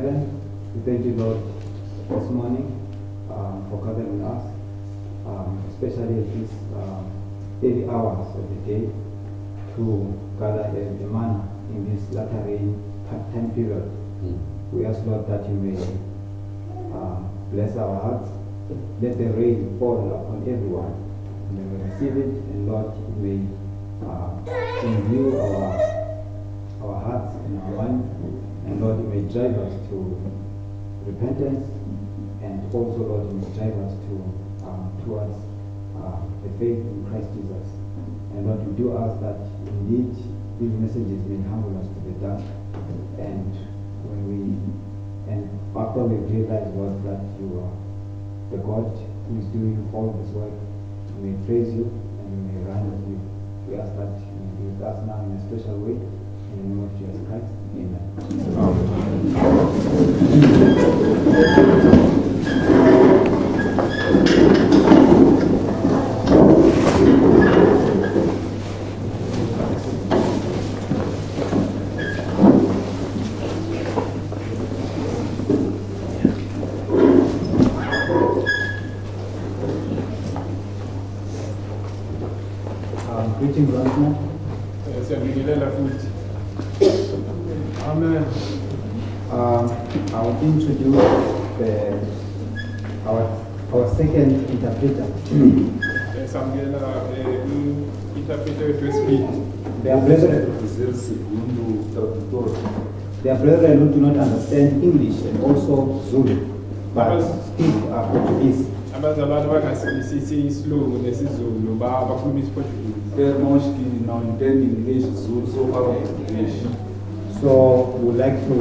heaven, we thank you, Lord, this morning for gathering us, especially at these early hours of the day, to gather a manna in this latter rain time period. We ask, Lord, that you may bless our hearts. Let the rain fall upon everyone. May we receive it, and Lord, you may imbue our hearts and our minds, and Lord, you may drive us to repentance, and also, Lord, you may drive us towards the faith in Christ Jesus. And Lord, you do ask that indeed these messages may humble us to the dust, and after we realize, Lord, that you are the God who is doing all this work, we may praise you and we may run with you. We ask that you be with us now in a special way. In the name of Jesus Christ. Greetings once more. Amen. I will introduce our second interpreter. There are brethren who do not understand English and also Zulu, but speak Portuguese. Irmãos que não entendem inglês, Zulu, só falam português. So we would like to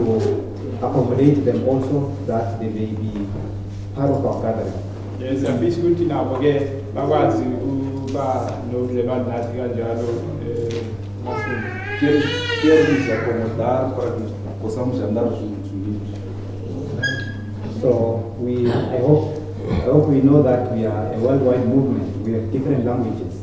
accommodate them also, that they may be part of our gathering. Yes, I'm busy to now forget. Babazi, Uba, no, the bad Natica Jado, Quero nos acomodar para que possamos andar juntos, unidos. So I hope we know that we are a worldwide movement. We have different languages.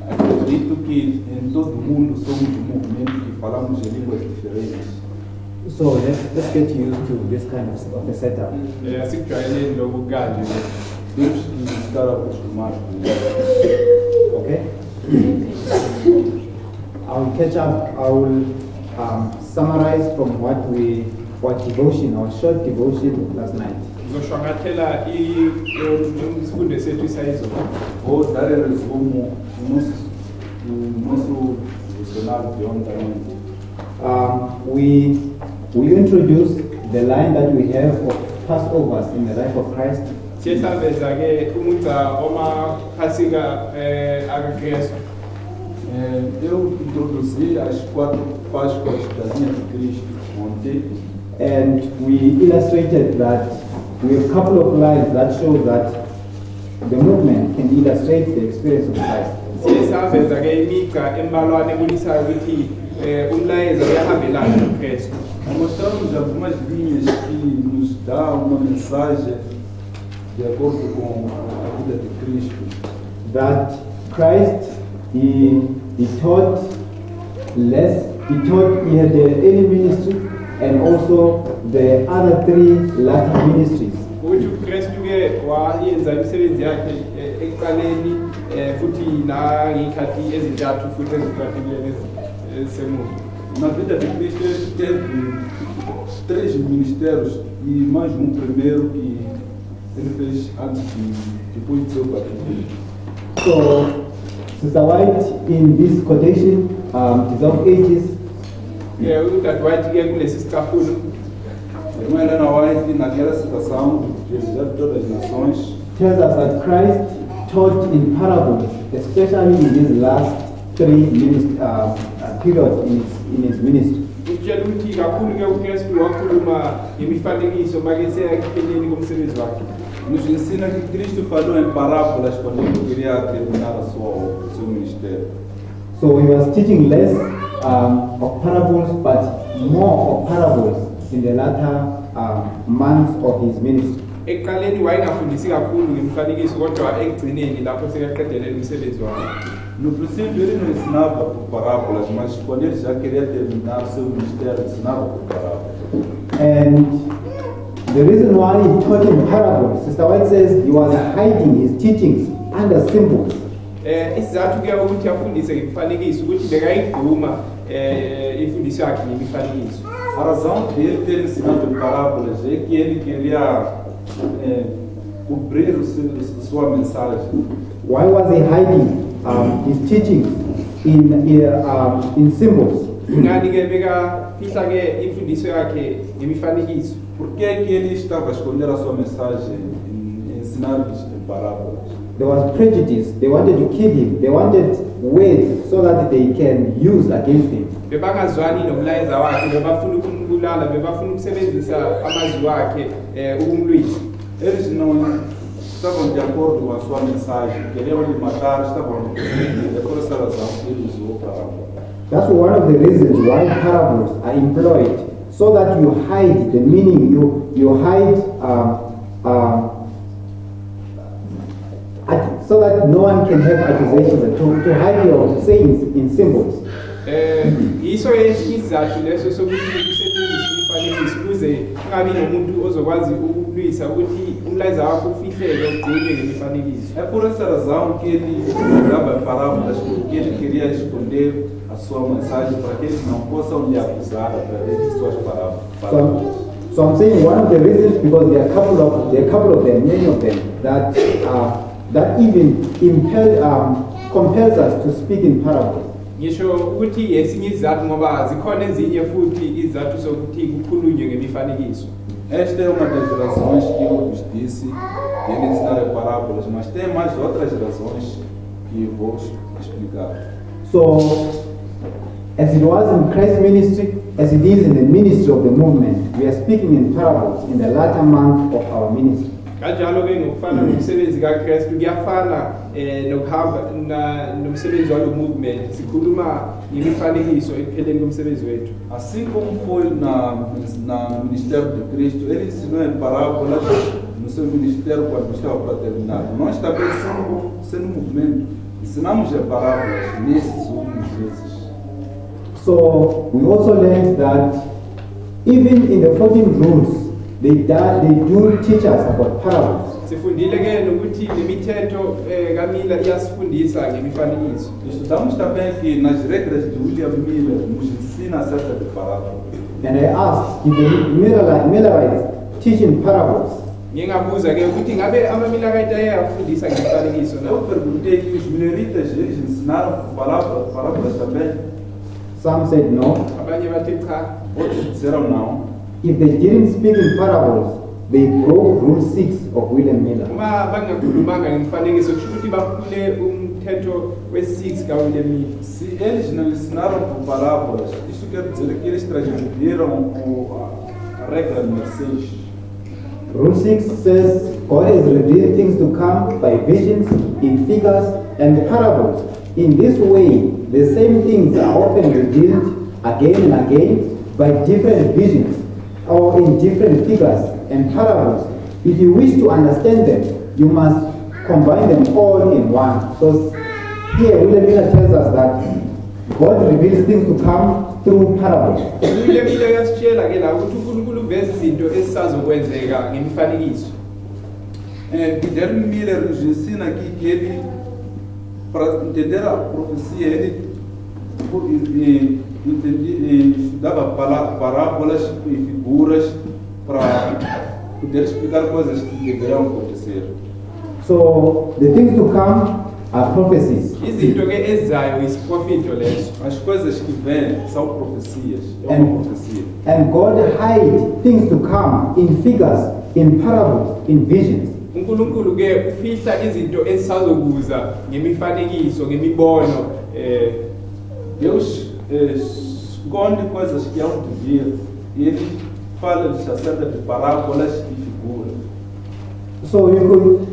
Acredito que em todo o mundo somos um movimento que falamos em línguas diferentes. So let's get used to this kind of a setup. Temos que estar acostumados com isso. Okay? I will catch up. I will summarize from what devotion, our short devotion last night. Vou dar em resumo o nosso devocional de ontem. We introduced the line that we have of Passovers in the life of Christ. Eu introduzi as 4 Páscoas da linha de Cristo ontem. And we illustrated that we have a couple of lines that show that the movement can illustrate the experience of Christ. Mostramos algumas linhas que nos dão uma mensagem de acordo com a vida de Cristo. That Christ, he taught less. He had the early ministry and also the other 3 latter ministries. Na vida de Cristo ele teve 3 ministérios e mais um primeiro que ele fez depois do seu batismo. So, Sister White, in this quotation, Dissolve Ages, A irmã Helena White, naquela citação, Jesus de todas as nações, tells us that Christ taught in parables, especially in this last 3 period in his ministry. nos ensina que Cristo falou em parábolas quando ele queria terminar o seu ministério. So he was teaching less of parables, but more of parables in the latter months of his ministry. Ekaleni wayengafundisi kakhulu ngemifanekiso kodwa ekugcineni lapho sekaqedele umsebenzi wakhe. No princípio ele não ensinava por parábolas, mas quando ele já queria terminar o seu ministério, ensinava por parábolas. And the reason why he taught in parables, Sister White says he was hiding his teachings under symbols. Isizathu ke ukuthi afundise ngemifanekiso ukuthi bekayiduma imfundiso yakhe ngemifanekiso. A razão dele ter ensinado em parábolas é que ele queria cobrir sua mensagem. Why was he hiding his teachings in symbols? Ngani ke bekafihla ke imfundiso yakhe ngemifanekiso? Por que ele estava a esconder a sua mensagem em ensinar em parábolas? There was prejudice. They wanted to kill him. They wanted words so that they can use against him. Bebangazwani nomlayezo wakhe, bebafuna ukumbulala, bebafuna ukusebenzisa amazwi wakhe ukumlwisa. Eles não estavam de acordo com a sua mensagem, queriam lhe matar, estavam é por essa razão que ele usou parábolas. That's one of the reasons why parables are employed, so that you hide the meaning, you hide, so that no one can have accusations, to hide your sayings in symbols. Isso isizathu leso sokuthi kusetshenziswe imifanekiso ukuze kungabi nomuntu ozokwazi ukulwisa ukuthi umlayezo wakho ufihleke ugcinwe ngemifanekiso. É por essa razão que ele usava parábolas, porque ele queria esconder a sua mensagem para que eles não possam lhe acusar através de suas parábolas. So I'm saying one of the reasons, because there are a couple of them, many of them, that even compels us to speak in parables. Ngisho ukuthi esinye izizathu ngoba zikhona ezinye futhi izizathu zokuthi kukhulunywe ngemifanekiso. Esta é uma das razões que eu vos disse de ele ensinar parábolas, mas tem mais outras razões que vou explicar. So, as it was in Christ's ministry, as it is in the ministry of the movement, we are speaking in parables in the latter month of our ministry. Kanjalo ke ngokufana nomsebenzi kaKristu kuyafana nokuhamba nomsebenzi walo movement sikhuluma ngemifanekiso ekupheleni komsebenzi wethu. Assim como foi no ministério de Cristo, ele ensinou em parábolas no seu ministério quando estava para terminar. Nós também sendo movimento, ensinamos em parábolas nesses últimos meses. So we also learned that even in the 14 rules, they do teach us about parables. Sifundile ke nokuthi lemithetho kaMiller iyasifundisa ngemifanekiso. Estudamos também que nas regras de William Miller nos ensina acerca de parábolas. And I asked, if the Millerites teach in parables? Ngingabuza ke ukuthi ngabe amaMillerite ayafundisa ngemifanekiso na? Eu perguntei que os Milleritas eles ensinaram parábolas também. Some said no. Abanye bathi cha. Outros disseram não. If they didn't speak in parables, they broke Rule 6 of William Miller. Uma bangakhulumanga ngemifanekiso kusho ukuthi baphule umthetho we-6 kaWilliam Miller. Se eles não ensinaram por parábolas, isso quer dizer que eles transgrediram a regra número 6. Rule 6 says God has revealed things to come by visions, in figures, and parables. In this way, the same things are often revealed again and again by different visions or in different figures and parables. If you wish to understand them, you must combine them all in one. So here William Miller tells us that God reveals things to come through parables. William Miller uyasitshela ke la ukuthi uNkulunkulu uveza izinto esisazokwenzeka ngemifanekiso. Guilherme Miller nos ensina aqui que ele, para entender a profecia, ele estudava parábolas e figuras para poder explicar coisas que deverão acontecer. So the things to come are prophecies. Izinto ke ezayo isiprofito leso. As coisas que vêm são profecias. É uma profecia. And God hides things to come in figures, in parables, in visions. uNkulunkulu ke ufihla izinto esisazokuza ngemifanekiso ngemibono Deus esconde coisas que hão de vir e ele fala-lhes acerca de parábolas e figuras. So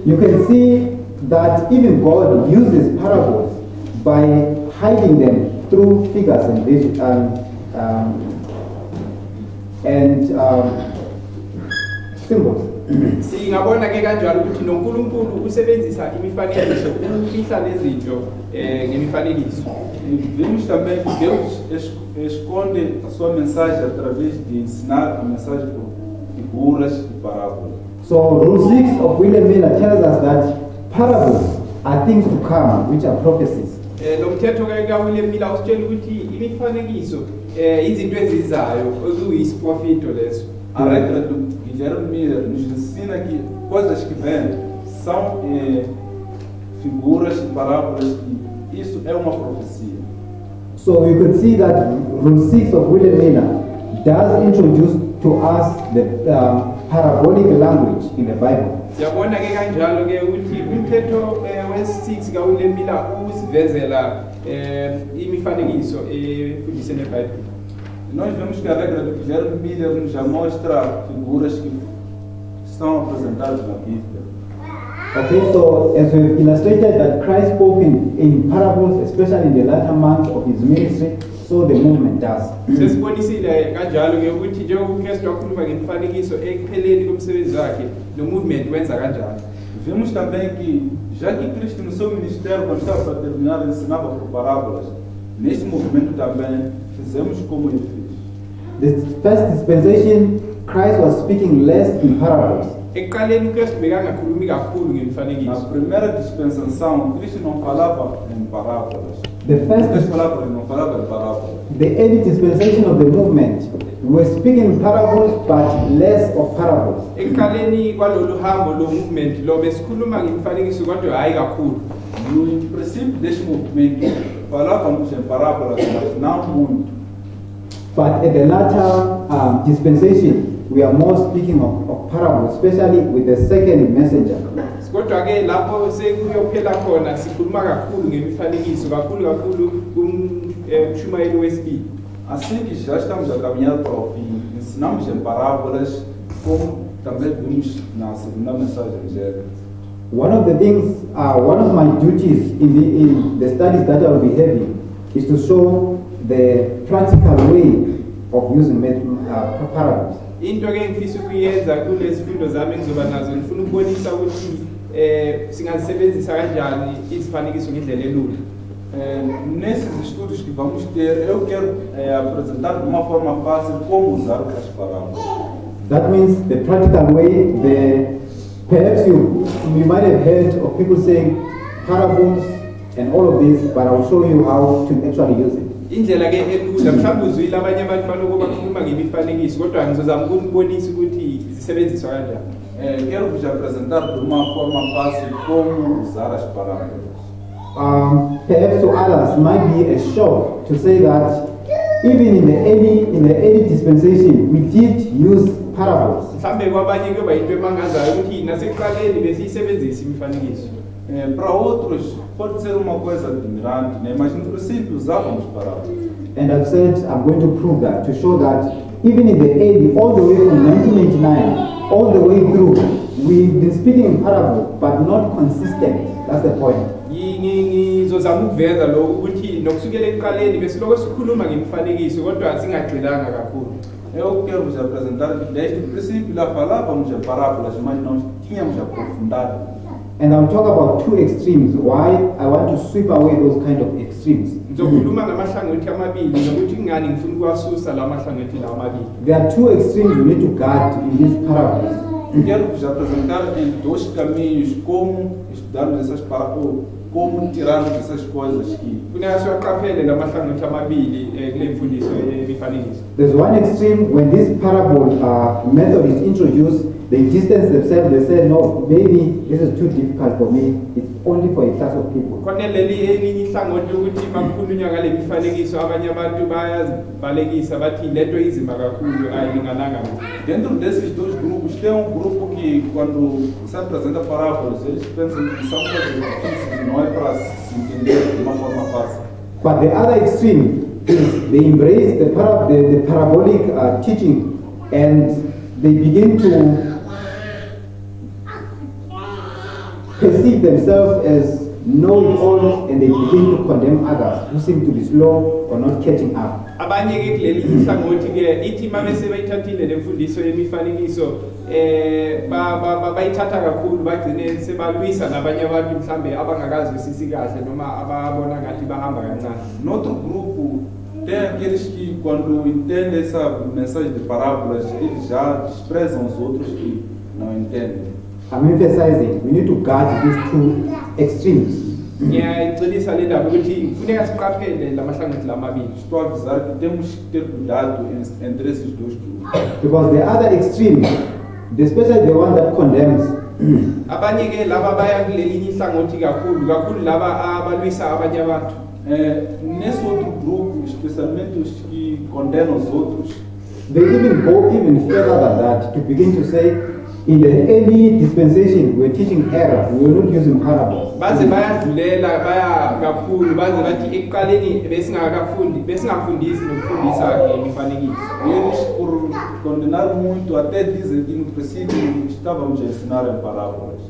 you can see that even God uses parables by hiding them through figures and visions symbols. Singabona-ke kanjalo ukuthi noNkulunkulu usebenzisa imifanekiso ukufihla lezinto ngemifanekiso. Vimos também que Deus esconde a sua mensagem através de ensinar a mensagem por figuras e parábolas. So Rule 6 of William Miller tells us that parables are things to come, which are prophecies. Lo mthetho kaWilliam Miller usitshela ukuthi imifanekiso izinto ezizayo okuyisiprofito leso. A regra do Guilherme Miller nos ensina que coisas que vêm são figuras e parábolas, e isso é uma profecia. So you could see that Rule 6 of William Miller does introduce to us the parabolic language in the Bible. Siyabona-ke kanjalo-ke ukuthi umthetho wesi-6 kaWilliam Miller usivezela imifanekiso efundiseni eBhayibheli. Nós vemos que a regra do Guilherme Miller nos já mostra figuras que são apresentadas na Bíblia. Okay, so as we've illustrated that Christ spoke in parables, especially in the latter months of his ministry, so the movement does. Sesibonisile kanjalo-ke ukuthi njengoba uKristu wakhuluma ngemifanekiso ekupheleni komsebenzi wakhe, no movement wenza kanjalo. Vemos também que, já que Cristo no seu ministério, quando estava para terminar, ensinava por parábolas, neste movimento também fizemos como ele fez. The first dispensation, Christ was speaking less in parables. Ekuqaleni uKristu bekangakhulumi kakhulu Na ngemifanekiso. primeira dispensação, Cristo não falava em parábolas. The first Ele não falava em parábolas. The early dispensation of the movement, we were speaking in parables, but less of parables. Ekuqaleni kwalolu hambo lo movement lo besikhuluma ngemifanekiso kodwa hayi kakhulu. No princípio deste movimento, falávamos em parábolas, mas não muito. But at the latter dispensation, we are more speaking of parables, especially with the second messenger. Kodwa-ke lapho sekuyophela khona sikhuluma kakhulu ngemifanekiso kakhulu kumshumayeli wesibili. Assim que já estamos a caminhar para o fim, ensinamos em parábolas, como também vimos na segunda mensagem angélica. One of the things, one of my duties in the studies that I will be having is to show the practical way of using parables. Into-ke engifisa ukuyenza kule zifundo zami engizoba nazo ngifuna ukubonisa ukuthi singazisebenzisa kanjani izifanekiso ngendlela elula. Nesses estudos que vamos ter, eu quero apresentar de uma forma fácil como usar as parábolas. That means the practical way, perhaps you might have heard of people saying parables and all of this, but I'll show you how to actually use it. Indlela-ke elula mhlawumbe uzwile abanye abantu baloko bakhuluma ngemifanekiso kodwa ngizozama ukunibonisa ukuthi zisebenziswa kanjani. Quero vos apresentar de uma forma fácil como usar as parábolas. Perhaps to others might be a shock to say that even in the early dispensation we did use parables. Mhlawumbe kwabanye kuyoba yinto emangazayo ukuthi nasekuqaleni besiyisebenzisa imifanekiso. Para outros pode ser uma coisa admirante, né? Mas no princípio usávamos parábolas. And I've said I'm going to prove that, to show that even in the early, all the way from 1989, all the way through, we've been speaking in parables, but not consistent. That's the point. Ngizozama ukuveza lokho ukuthi nokusukela ekuqaleni besiloko sikhuluma ngemifanekiso kodwa singagxilanga kakhulu. Eu quero vos apresentar que desde o princípio lá falávamos em parábolas, mas não tínhamos aprofundado. And I'll talk about two extremes, why I want to sweep away those kind of extremes. Ngizokhuluma ngamahlangothi amabili nokuthi ngani ngifuna ukuwasusa la mahlangothi la amabili. There are two extremes you need to guard in these parables. Quero vos apresentar em dois caminhos como estudarmos essas parábolas, como tirarmos essas coisas que Funeka siwaqaphele la mahlangothi amabili kule mfundiso yemifanekiso. There's one extreme when this parable method is introduced, they distance themselves, they say, no, maybe this is too difficult for me, it's only for a class of people. Khona leli elinye ihlangothi ukuthi makukhulunywa ngale mifanekiso abanye abantu bayazibalekisa bathi lento izima kakhulu ayilingananga. dentro desses dois grupos tem grupo que quando se apresenta parábolas, eles pensam que são coisas difíceis, não é para se entender de uma forma fácil. But the other extreme is they embrace the parabolic teaching and they begin to perceive themselves as know it all, and they begin to condemn others who seem to be slow or not catching up. Abanye ke kuleli ihlangothi ke ithi mabese bayithathile lemfundiso yemifanekiso bayithatha kakhulu bagcine sebalwisa nabanye abantu mhlambe abangakazwisisi kahle noma ababona ngathi bahamba kancane. Notre grupo tem aqueles que quando entendem essa mensagem de parábolas, eles já desprezam os outros que não entendem. I'm emphasizing we need to guard these two extremes. Ngiyayicebisa le ndaba ukuthi kufuneka siqaphele lamahlangothi lamabili. Estou a avisar que temos que ter cuidado entre esses dois grupos. Because the other extreme, especially the one that condemns, Abanye ke laba baya kuleli ihlangothi kakhulu laba abalwisa abanye abantu. Nesse outro grupo, especialmente os que condenam os outros, they even go even further than that to begin to say, in the early dispensation, we were teaching error, we were not using parables. Baze bayadlulela baya kakhulu baze bathi ekuqaleni besingafundisi nokufundisa ngemifanekiso. eles por condenar muito até dizem que no princípio estávamos a ensinar em parábolas.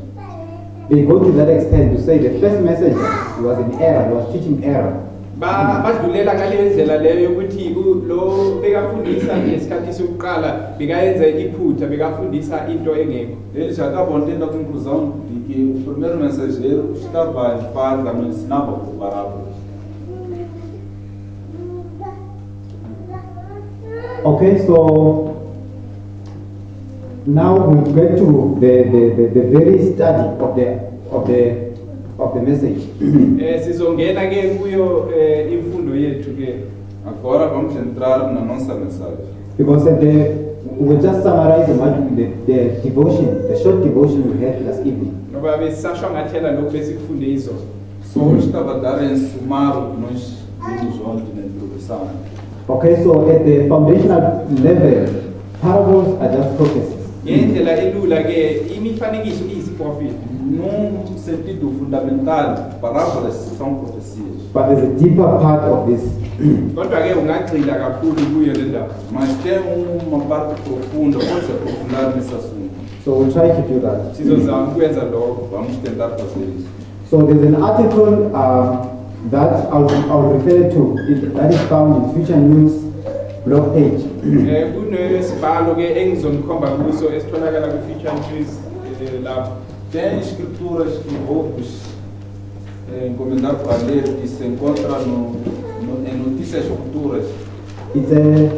They go to that extent to say the first message was in error, was teaching error. Badlulela ngale ndlela leyo yokuthi lo bekafundisa ngesikhathi sokuqala bekayenza iphutha bekafundisa into engekho. Eles acabam tendo a conclusão de que o primeiro mensageiro estava em falta, não ensinava por parábolas. Okay, so now we get to the very study of the message. Sizongena ke kuyo imfundo yethu ke. Agora vamos entrar na nossa mensagem. Because we will just summarize the devotion, the short devotion we had last evening. Ngoba besasho ngathela lokho besikufunde izolo. Só estava a dar em sumar o que nós vimos ontem na introdução. Okay, so at the foundational level, parables are just prophecies. Ngendlela elula ke imifanekiso iyisiprofeti. Num sentido fundamental, parábolas são profecias. But there's a deeper part of this. Kodwa ke ungagxila kakhulu kuyo le ndaba. Mas tem uma parte profunda, pode se aprofundar nesse assunto. So we'll try to do that. Sizozama ukwenza lokho. Vamos tentar fazer isso. So there's an article that I'll refer to, that is found in Future News blog page. Kunesibhalo ke engizomkhomba kuso esitholakala ku-Future News lapho. Tem escrituras que vou-vos encomendar para ler que se encontra em notícias futuras. It's an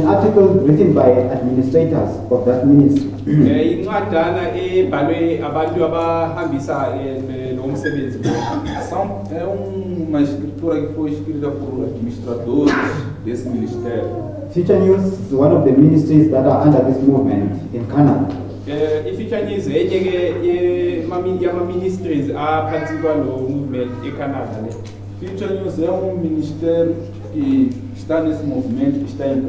article written by administrators of that ministry. Incwadana ebhalwe abantu abahambisa lo msebenzi. É uma escritura que foi escrita por administradores desse ministério. Future News is one of the ministries that are under this movement in Canada. I-Future News enye ke yama-ministries aphansi kwalo movement eCanada le. Future News é ministério que está nesse movimento, que está em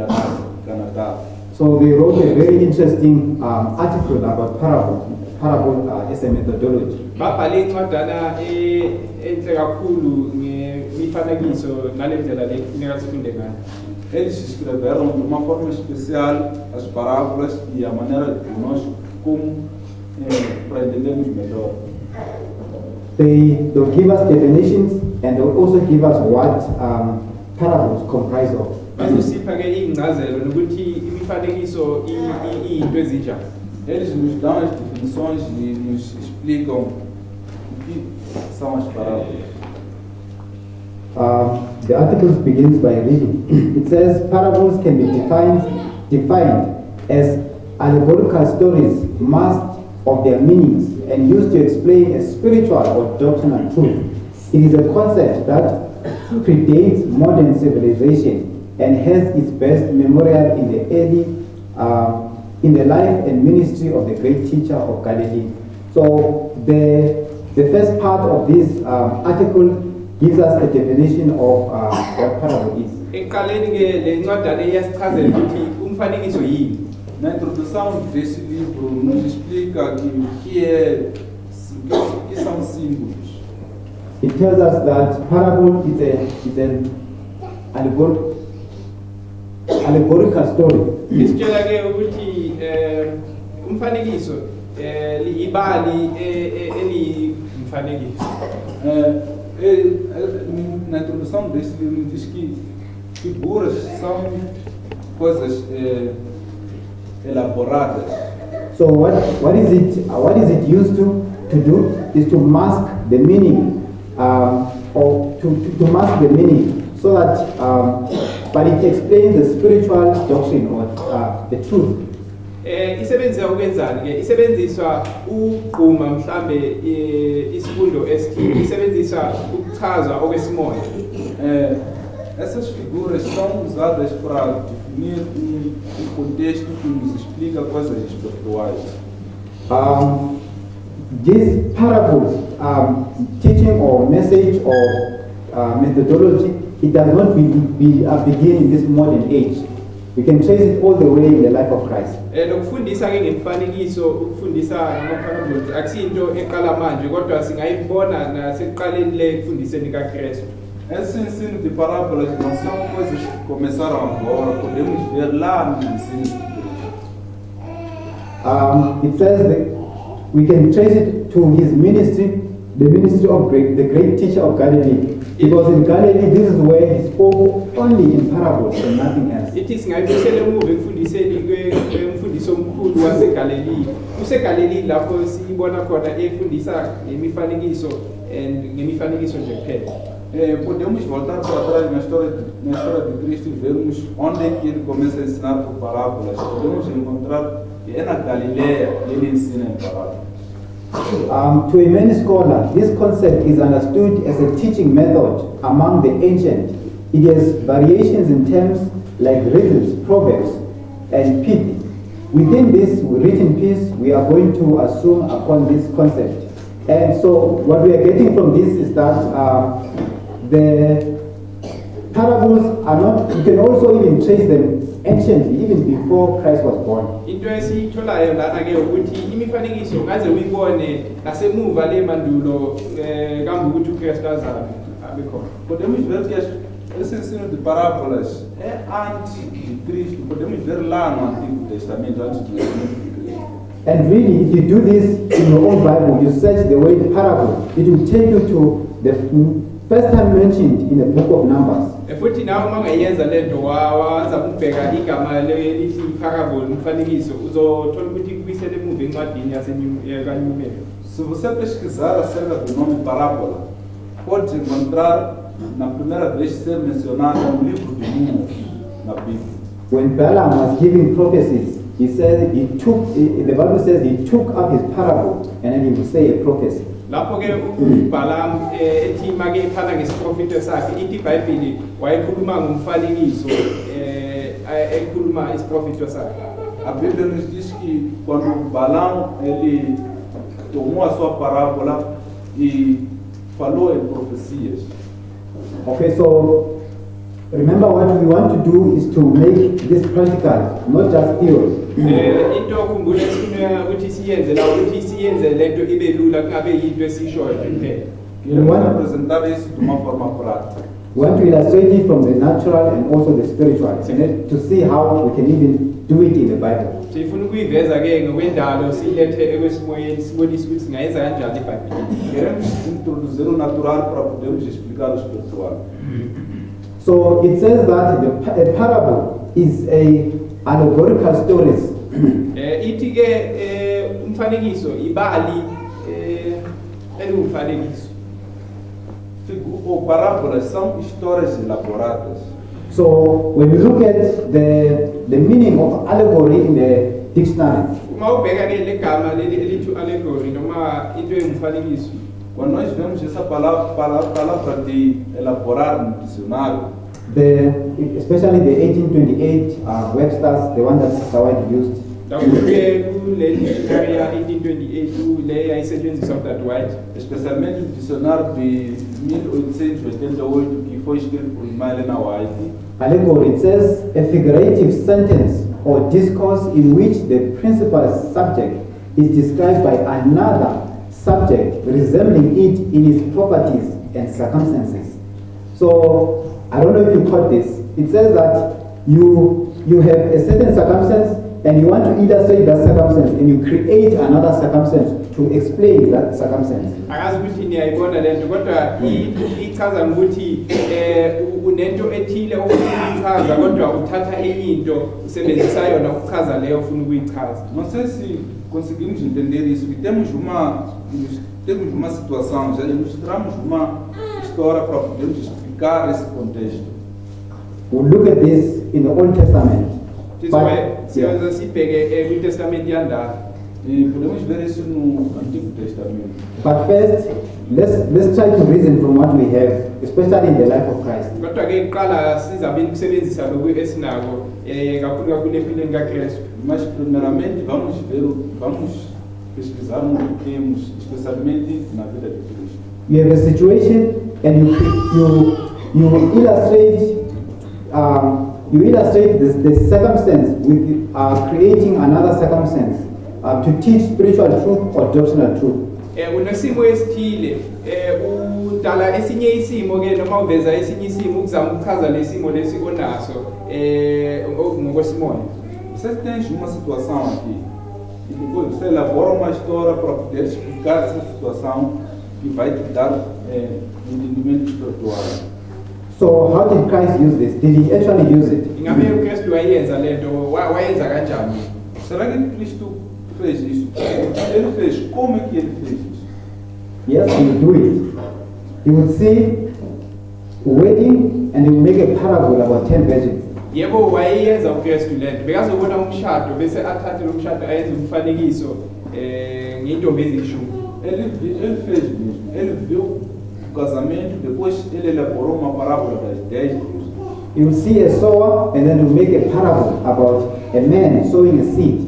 Canadá. So they wrote a very interesting article about parable as a methodology. Babhale incwadana enhle kakhulu ngemifanekiso nale ndlela le kufuneka sifunde ngayo. Eles escreveram de uma forma especial as parábolas e a maneira de nós como para entendermos melhor. They'll give us definitions and they'll also give us what parables comprise of. Bazosipha ke ingcazelo nokuthi imifanekiso iyinto ezinjani. Eles nos dão as definições e nos explicam o que são as parábolas. The article begins by reading. It says parables can be defined as allegorical stories masked of their meanings and used to explain a spiritual or doctrinal truth. It is a concept that predates modern civilization and has its best memorial in the life and ministry of the great teacher of Galilee. So the first part of this article gives us a definition of what parable is. Eqaleni ke le ncwadana iyasichazela ukuthi umfanekiso yini. Na introdução desse livro nos explica que o que são símbolos. It tells us that parable is an allegorical story. Isitshela ke ukuthi umfanekiso ibali umfanekiso. Na introdução desse livro diz que figuras são coisas elaboradas. So what is it used to do is to mask the meaning, or to mask the meaning, so that but it explains the spiritual doctrine or the truth. Isebenzisa ukwenzani ke? Isebenziswa ukugquma mhlambe isifundo esithile, isebenzisa ukuchaza okwesimoya. Essas figuras são usadas para definir contexto que nos explica coisas espirituais. These parables, teaching or message or methodology, it does not begin in this modern age. We can trace it all the way in the life of Christ. Lokufundisa ke ngemifanekiso, ukufundisa ngama-parables akusinto eqala manje, kodwa singayibona nasekuqaleni le kufundiseni kaKristu. Esse ensino de parábolas não são coisas que começaram agora, podemos ver lá no ensino de Cristo. It says that we can trace it to his ministry, the ministry of the great teacher of Galilee. Because in Galilee, this is where he spoke only in parables and nothing else. Ithi singayibuyisela emuva ekufundiseni kwemfundiso omkhulu waseGalilee. KuseGalilee lapho siyibona khona efundisa ngemifanekiso and ngemifanekiso nje kuphela. Podemos voltar para trás na história de Cristo e vermos onde é que ele começa a ensinar por parábolas. Podemos encontrar que é na Galileia que ele ensina em parábolas. To a many scholar, this concept is understood as a teaching method among the ancient. It has variations in terms like riddles, proverbs, and pith. Within this written piece, we are going to assume upon this concept. And so what we are getting from this is that the parables are not, you can also even trace them anciently, even before Christ was born. Into esiyitholayo lana ke ukuthi imifanekiso ngaze uyibone nasemuva le mandulo kambe ukuthi uKristu azalwe abekhona. Podemos ver que esse ensino de parábolas é antes de Cristo. Podemos ver lá no Antigo Testamento, antes do ensino de Cristo. And really, if you do this in your own Bible, you search the word parable, it will take you to the first time mentioned in the book of Numbers. Futhi nawe uma ungayenza lento waza ukubheka igama lithi parable umfanekiso uzothola ukuthi kubuyisele emuva encwadini yaseNumero. Se você pesquisar acerca do nome parábola, pode encontrar na primeira vez ser mencionado no livro de Números na Bíblia. When Balaam was giving prophecies, he said the Bible says he took up his parable and then he would say a prophecy. Lapho ke uBalaam ethi make ephana ngesiprofeto sakhe ithi iBhayibheli wayekhuluma ngomfanekiso ekhuluma isiprofeto sakhe. A Bíblia nos diz que quando Balaam ele tomou a sua parábola e falou em profecias. Okay, so remember what we want to do is to make this practical, not just theory. Into okhumbula sifuna ukuthi siyenze la ukuthi siyenze lento ibe lula kungabe yinto esishoyo kuphela. Queremos apresentar isso de uma forma prática. We want to illustrate it from the natural and also the spiritual, and to see how we can even do it in the Bible. Sifuna ukuyiveza ke ngokwendalo silethe ekwesimoyeni sibonise ukuthi singayenza kanjani eBhayibhelini. Queremos introduzir o natural para podermos explicar o espiritual. So it says that a parable is a allegorical stories. Ithi ke umfanekiso ibali elumfanekiso. Ou parábolas são histórias elaboradas. So when you look at the meaning of allegory in the dictionary, Uma ubheka ke legama elithi allegory noma into engumfanekiso. Quando nós vemos essa palavra de elaborar no dicionário, especially the 1828 Webster's, the one that Sister White used, Dakuke kule dictionary ya 1828 le yayisetshenziswa uDade White. especialmente o dicionário de 1888 que foi escrito por Helena White. allegory, it says a figurative sentence or discourse in which the principal subject is described by another subject resembling it in its properties and circumstances. So I don't know if you caught this. It says that you have a certain circumstance and you want to illustrate that circumstance and you create another circumstance to to explain that circumstance. Akazi ukuthi niyayibona lento kodwa ichaza ukuthi unento ethile ofuna ukuyichaza kodwa uthatha enye into usebenzisa yona ukuchaza leyo ofuna ukuyichaza. Não sei se conseguimos entender isso, que temos uma situação, já ilustramos uma história para podermos explicar esse contexto. We'll look at this in the Old Testament. Siyaza sibheke kwiTestament yandala. E podemos ver isso no Antigo Testamento. But first, let's try to reason from what we have, especially in the life of Christ. Kodwa ke iqala sizabini kusebenzisa lokhu esinako kakhulu empilweni kaKristu. Mas primeiramente vamos pesquisar no que temos, especialmente na vida de Cristo. You have a situation and you illustrate the circumstance with creating another circumstance to teach spiritual truth or doctrinal truth. Unesimo esithile udala esinye isimo ke noma uveza esinye isimo ukuzama ukuchaza lesimo lesi onaso ngokwesimona. Você tem uma situação aqui e depois você elabora uma história para poder explicar essa situação que vai te dar entendimento espiritual. So how did Christ use this? Did he actually use it? Ingabe uKristu wayenza lento wayenza kanjani? Será que Cristo fez isso? Ele fez. Como é que ele fez isso? Yes, he would do it. He would see a wedding and he would make a parable about 10 virgins. Yebo wayenza uKristu lento. Bekazobona umshado bese athathe lo mshado ayenze umfanekiso ngentombi ezishumi. Ele fez mesmo. Ele viu o casamento, depois ele elaborou uma parábola das 10 virgens. You will see a sower and then you make a parable about a man sowing a seed.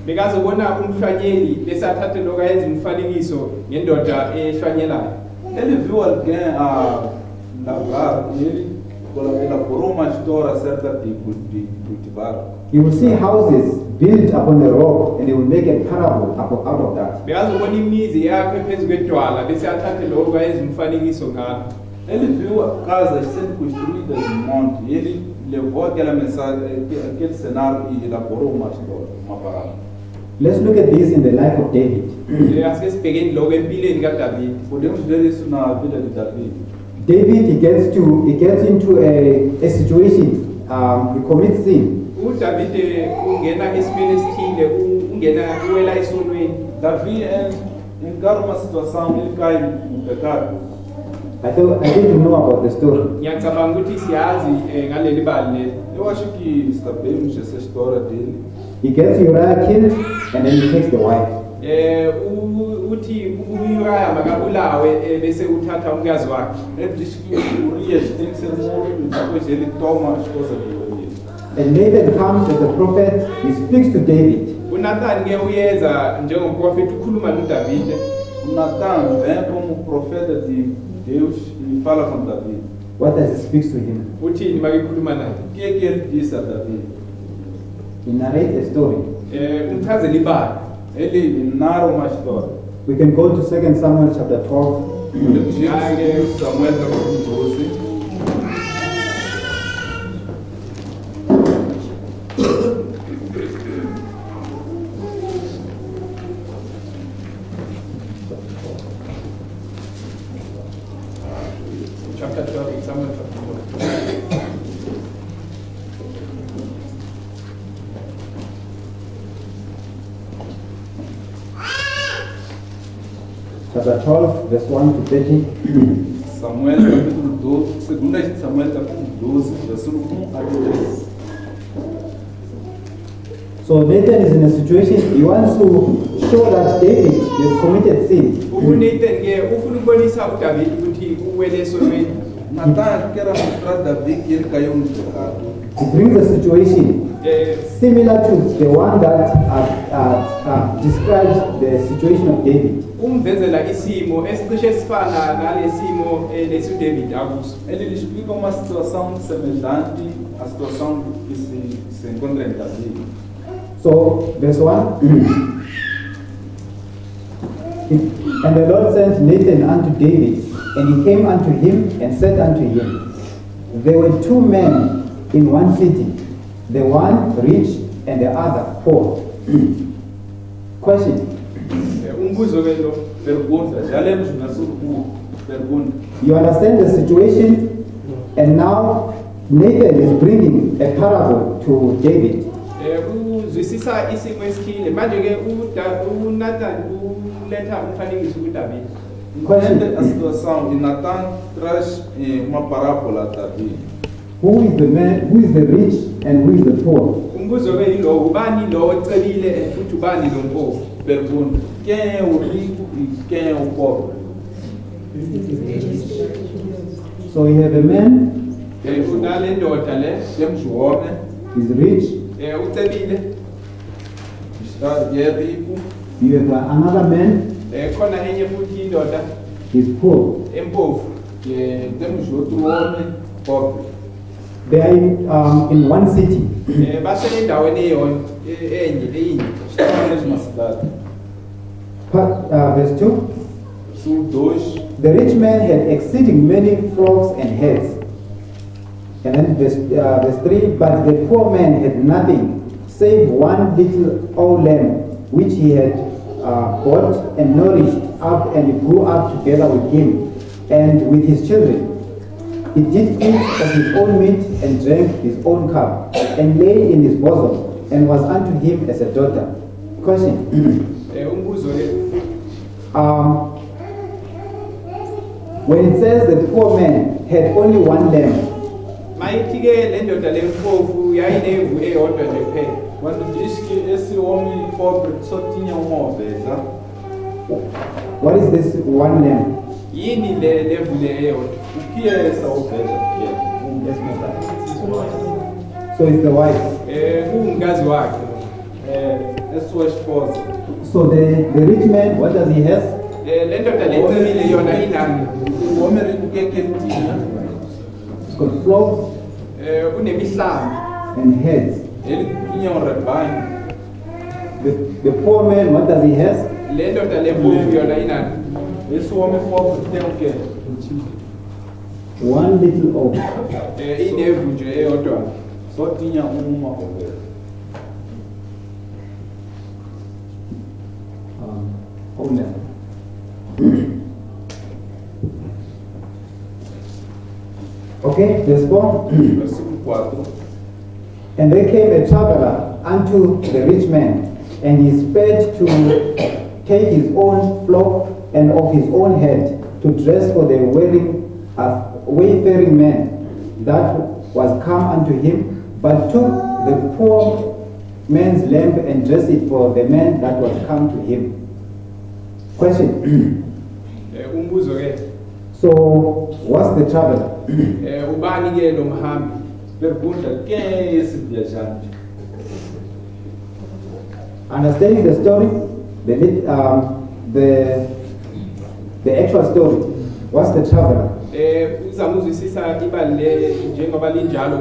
Bekazobona umhlanyeli bese athathe lokho ayenze umfanekiso ngendoda ehlanyelayo. Ele viu alguém a lavrar e ele elaborou uma história acerca de cultivar. You will see houses built upon a rock and he will make a parable out of that. Bekazobona imizi yakhe phezu kwedwala bese athathe lokho ayenze umfanekiso ngalo. Ele viu casas sendo construídas no monte e ele levou aquela mensagem, aquele cenário e elaborou uma história, uma parábola. Let's look at this in the life of David. Asike sibhekeni lokho empilweni kaDavide. Podemos ver isso na vida de Davi. David, he gets into a situation, he commits sin. uDavide ungena esimeni esithile uwela esonweni. Davi encara uma situação, ele cai no pecado. I didn't know about the story. Ngiyacabanga ukuthi siyazi ngaleli bali leli. Eu acho que sabemos essa história dele. He gets Uriah killed and then he takes the wife. Uthi uYuriya makabulawe bese uthatha umkazi wakhe. Ele diz que Urias tem que ser morto e depois ele toma a esposa de Urias. And Nathan comes as a prophet, he speaks to David. uNathan ke uyeza njengomprofeti ukhuluma noDavide. Natan vem como profeta de Deus e fala com Davi. What does he speak to him? Uthini makikhuluma naye? O que é que ele disse a Davi? He narrates a story. Umchazela ibali. Ele narra uma história. We can go to 2 Samuel chapter 12. Podemos ir em Samuel capítulo 12. Chapter 12, Samuel chapter 12. Chapter 12, verse 1 to 30. Samuel capítulo 12, segunda de Samuel capítulo 12, versículo 1 a 13. So Nathan is in a situation, he wants to show that David has committed sin. uNathan ke ufuna ukubonisa uDavide ukuthi uwele esonweni. Natan quer mostrar a Davi que ele caiu no pecado. He brings a situation similar to the one that describes the situation of David. Umvezela isimo esicishe sifana nalesimo lesi uDavid akuso. Ele lhe explica uma situação semelhante à situação que se encontra em Davi. So, verse 1. And the Lord sent Nathan unto David, and he came unto him and said unto him, there were two men in one city, the one rich and the other poor. Question. umbuzo ke lo. Pergunta, já lemos o versículo 1. Pergunta. You understand the situation, and now Nathan is bringing a parable to David. Uzwisisa isimo esikhile manje ke uNathan uletha umfanekiso kuDavid. Entende a situação e Natan traz uma parábola a Davi. Who is the man? Who is the rich and who is the poor? Umbuzo ke yilo ubani lo ocebile futhi ubani lo mpofu. Pergunta, quem é o rico e quem é o pobre? So we have a man Unale ndoda le Temos o homem is rich. ucebile. que é rico, You have another man khona enye futhi indoda is poor. empofu. que temos outro homem pobre. They are in one city. Basendaweni eyinye. Estão na mesma cidade. Verse 2. Versículo 2. The rich man had exceeding many flocks and herds. And then verse 3. But the poor man had nothing save one little old lamb, which he had bought and nourished up, and it grew up together with him and with his children. It did eat of his own meat and drank his own cup, and lay in his bosom, and was unto him as a daughter. Question. Umbuzo le. When it says the poor man had only one lamb, Mayithi ke le ndoda le mpofu yayinevu eyodwa nje kuphela. Quando diz que esse homem pobre só tinha uma ovelha, what is this one lamb? Yini le levu le eyodwa? o que é essa ovelha? So it's the wife. Umkazi wakhe. É sua esposa. So the rich man, what does he have? Le ndoda le ncebile yona inani? O homem rico, o que é que ele tinha? He's got flocks Unemihlambi. and herds. Ele tinha um rebanho. The poor man, what does he have? Le ndoda le mpofu yona inani? Esse homem pobre tem o quê? One little ox. Inevu nje eyodwa. Só tinha uma ovelha. Hold on. Okay, verse 4. Versículo 4. And there came a traveler unto the rich man, and he sped to take his own flock and of his own head to dress for the wayfaring man that was come unto him, but took the poor man's lamb and dressed it for the man that was come to him. Question. Umbuzo ke. So, what's the traveler? Ubani ke lo mhambi? Pergunta, quem é esse viajante? Understanding the story, the actual story, what's the traveler? Uzama uzwisisa ibali le njengoba linjalo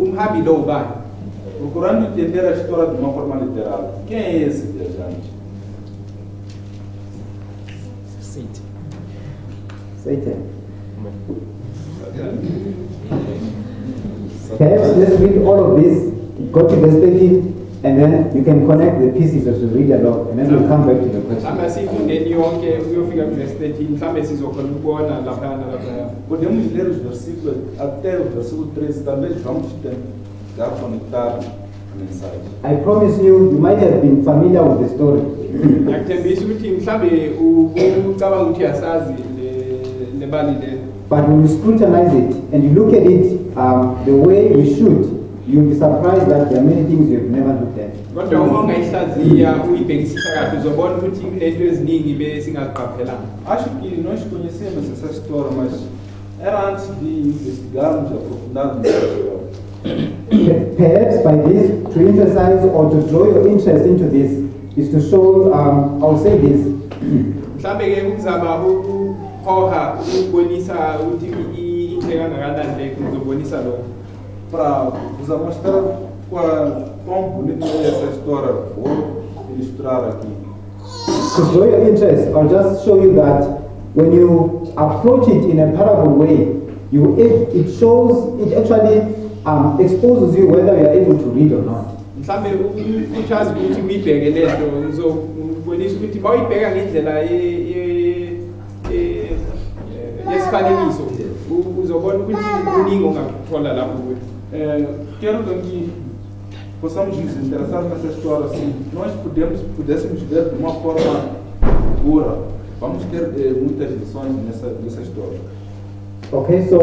umhambi lo ubani? Procurando entender a história de uma forma literal. Quem é esse viajante? Satan. Perhaps let's read all of this, go to verse 13, and then you can connect the pieces as we read along, and then we'll come back to the question. Mhlawumbe sifundeni yonke uyofika ku verse 13 mhlawumbe sizokhona ukubona lapha nalapha. Podemos ler os versículos até o versículo 13, talvez vamos tentar conectar a mensagem. I promise you, you might have been familiar with the story. Ngiyakuthembisa ukuthi mhlawumbe ucabanga ukuthi yasazi le bali le. But when you scrutinize it and you look at it the way you should, you'll be surprised that there are many things you've never looked at. Kodwa uma ungayihlaziya uyibhekisisa kahle uzobona ukuthi kunento eziningi besingaziqaphelanga. Acho que nós conhecemos essa história, mas era antes de investigarmos e aprofundarmos essa história. Perhaps by this, to emphasize or to draw your interest into this, is to show, I'll say this. Mhlawumbe ke ukuzama ukuhoha ukubonisa ukuthi into kangakanani le kuzobonisa lokho. Para vos mostrar quão bonita é essa história, vou ilustrar aqui. To draw your interest, I'll just show you that when you approach it in a parable way, it actually exposes you whether you are able to read or not. mhlambe uchazi ukuthi uyibheke lento ngizobonisa ukuthi mawuyibheka ngendlela yesifanekiso uzobona ukuthi kuningi ongakuthola lapho kuthi. Quero que possamos nos interessar nessa história assim. Nós pudéssemos ver de uma forma pura. Vamos ter muitas lições nessa história. Okay, so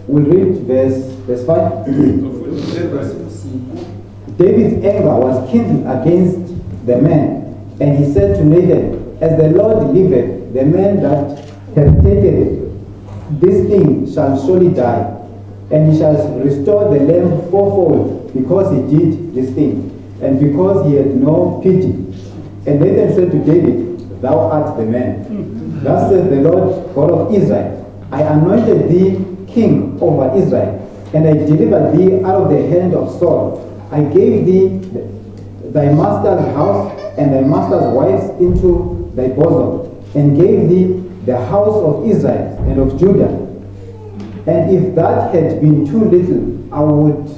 we'll read verse 5. Vamos ler versículo 5. David's anger was kindled against the man, and he said to Nathan, "As the Lord liveth, the man that hath taken this thing shall surely die, and he shall restore the lamb fourfold, because he did this thing, and because he had no pity." And Nathan said to David, "Thou art the man. Thus saith the Lord God of Israel, I anointed thee king over Israel, and I delivered thee out of the hand of Saul. I gave thee thy master's house and thy master's wives into thy bosom, and gave thee the house of Israel and of Judah. And if that had been too little, I would